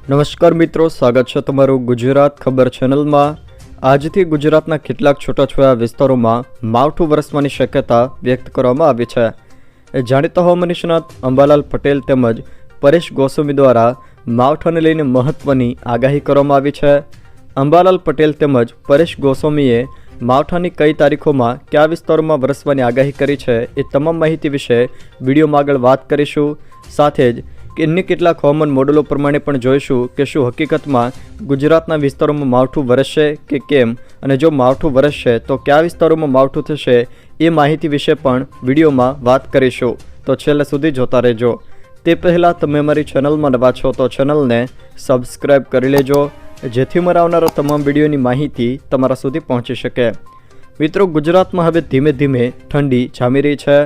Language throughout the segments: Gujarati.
નમસ્કાર મિત્રો, સ્વાગત છે તમારું ગુજરાત ખબર ચેનલમાં। આજથી ગુજરાતના કેટલાક છૂટાછવાયા વિસ્તારોમાં માવઠું વરસવાની શક્યતા વ્યક્ત કરવામાં આવી છે। જાણીતા હવામાન નિષ્ણાત અંબાલાલ પટેલ તેમજ પરેશ ગોસ્વામી દ્વારા માવઠાને લઈને મહત્વની આગાહી કરવામાં આવી છે। અંબાલાલ પટેલ તેમજ પરેશ ગોસ્વામીએ માવઠાની કઈ તારીખોમાં કયા વિસ્તારોમાં વરસવાની આગાહી કરી છે એ તમામ માહિતી વિશે વિડીયોમાં આગળ વાત કરીશું। સાથે જ અન્ય કેટલાક હવામાન મોડેલો પ્રમાણે પણ જોઈશું કે શું હકીકતમાં ગુજરાતના વિસ્તારોમાં માવઠું વરસશે કે કેમ, અને જો માવઠું વરસશે તો કયા વિસ્તારોમાં માવઠું થશે એ માહિતી વિશે પણ વિડીયોમાં વાત કરીશું। તો છેલ્લે સુધી જોતા રહેજો। તે પહેલાં તમે અમારી ચેનલમાં નવા છો તો ચેનલને સબસ્ક્રાઈબ કરી લેજો, જેથી મારા આવનારા તમામ વિડીયોની માહિતી તમારા સુધી પહોંચી શકે। મિત્રો, ગુજરાતમાં હવે ધીમે ધીમે ઠંડી જામી રહી છે।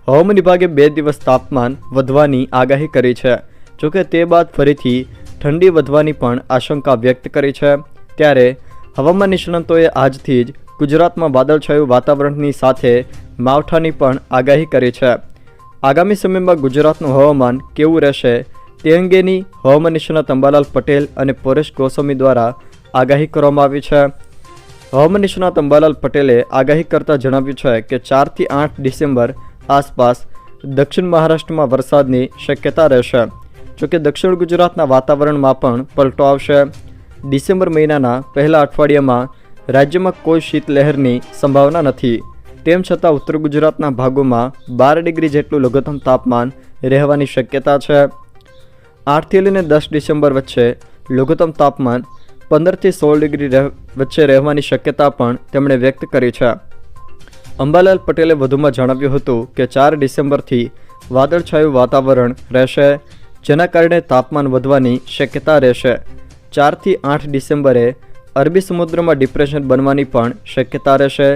હવામાન વિભાગે 2 દિવસ તાપમાન વધવાની આગાહી કરી છે, જોકે તે બાદ ફરીથી ઠંડી વધવાની પણ આશંકા વ્યક્ત કરી છે। ત્યારે હવામાન નિષ્ણાતોએ આજથી જ ગુજરાતમાં વાદળછાયું વાતાવરણની સાથે માવઠાની પણ આગાહી કરી છે। આગામી સમયમાં ગુજરાતનું હવામાન કેવું રહેશે તે અંગેની હવામાન નિષ્ણાત અંબાલાલ પટેલ અને પરેશ ગોસ્વામી દ્વારા આગાહી કરવામાં આવી છે। હવામાન નિષ્ણાત અંબાલાલ પટેલે આગાહી કરતાં જણાવ્યું છે કે 4 થી 8 ડિસેમ્બર આસપાસ દક્ષિણ મહારાષ્ટ્રમાં વરસાદની શક્યતા રહેશે, જોકે દક્ષિણ ગુજરાતના વાતાવરણમાં પણ પલટો આવશે। ડિસેમ્બર મહિનાના પહેલા અઠવાડિયામાં રાજ્યમાં કોઈ શીતલહેરની સંભાવના નથી। તેમ છતાં ઉત્તર ગુજરાતના ભાગોમાં 12 ડિગ્રી જેટલું લઘુત્તમ તાપમાન રહેવાની શક્યતા છે। 8 થી લઈને 10 ડિસેમ્બર વચ્ચે લઘુત્તમ તાપમાન 15 થી 16 ડિગ્રી વચ્ચે રહેવાની શક્યતા પણ તેમણે વ્યક્ત કરી છે। અંબાલાલ પટેલે વધુમાં જણાવ્યું હતું કે 4 ડિસેમ્બરથી વાદળછાયું વાતાવરણ રહેશે, જેના કારણે તાપમાન વધવાની શક્યતા રહેશે। 4 થી 8 ડિસેમ્બરે અરબી સમુદ્રમાં ડિપ્રેશન બનવાની પણ શક્યતા રહેશે,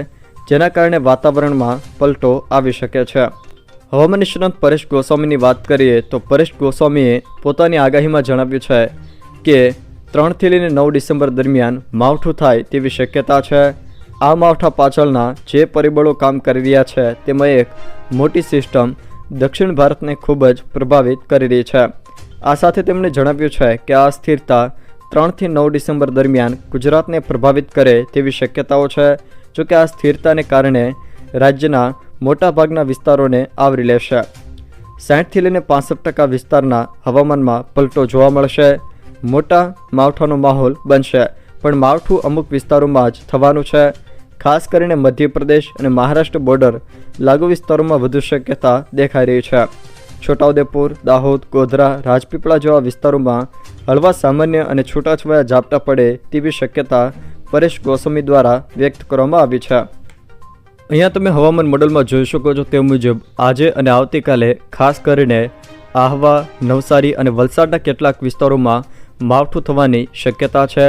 જેના કારણે વાતાવરણમાં પલટો આવી શકે છે। હવામાન નિષ્ણાત પરેશ ગોસ્વામીની વાત કરીએ તો પરેશ ગોસ્વામીએ પોતાની આગાહીમાં જણાવ્યું છે કે 3 થી લઈને 9 ડિસેમ્બર દરમિયાન માવઠું થાય તેવી શક્યતા છે। આ માવઠા પાછળના જે પરિબળો કામ કરી રહ્યા છે તેમાં એક મોટી સિસ્ટમ દક્ષિણ ભારતને ખૂબ જ પ્રભાવિત કરી રહી છે। આ સાથે તેમણે જણાવ્યું છે કે આ સ્થિરતા 3 થી 9 ડિસેમ્બર દરમિયાન ગુજરાતને પ્રભાવિત કરે તેવી શક્યતાઓ છે, જોકે આ સ્થિરતાને કારણે રાજ્યના મોટાભાગના વિસ્તારોને આવરી લેશે। 60 થી લઈને 65% વિસ્તારના હવામાનમાં પલટો જોવા મળશે। મોટા માવઠાનો માહોલ બનશે, પણ માવઠું અમુક વિસ્તારોમાં જ થવાનું છે। ખાસ કરીને મધ્યપ્રદેશ અને મહારાષ્ટ્ર બોર્ડર લાગુ વિસ્તારોમાં વધુ શક્યતા દેખાઈ રહી છે। છોટાઉદેપુર, દાહોદ, ગોધરા, રાજપીપળા જેવા વિસ્તારોમાં હળવા સામાન્ય અને છૂટાછવાયા ઝાપટા પડે તેવી શક્યતા પરેશ ગોસ્વામી દ્વારા વ્યક્ત કરવામાં આવી છે। અહીંયા તમે હવામાન મોડેલમાં જોઈ શકો છો તે મુજબ આજે અને આવતીકાલે ખાસ કરીને આહવા, નવસારી અને વલસાડના કેટલાક વિસ્તારોમાં માવઠું થવાની શક્યતા છે।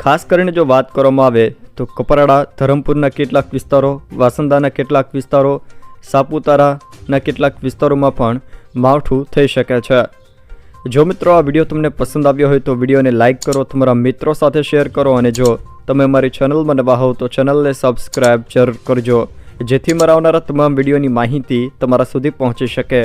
ખાસ કરીને જો વાત કરવામાં આવે તો કપરાડા, ધરમપુરના કેટલાક વિસ્તારો, વાસંદાના કેટલાક વિસ્તારો, સાપુતારાના કેટલાક વિસ્તારોમાં પણ માવઠું થઈ શકે છે। જો મિત્રો આ વિડીયો તમને પસંદ આવ્યો હોય તો વિડીયોને લાઇક કરો, તમારા મિત્રો સાથે શેર કરો, અને જો તમે અમારી ચેનલમાં નવા હોવ તો ચેનલને સબસ્ક્રાઈબ જરૂર કરજો, જેથી મારા આવનારા તમામ વિડીયોની માહિતી તમારા સુધી પહોંચી શકે।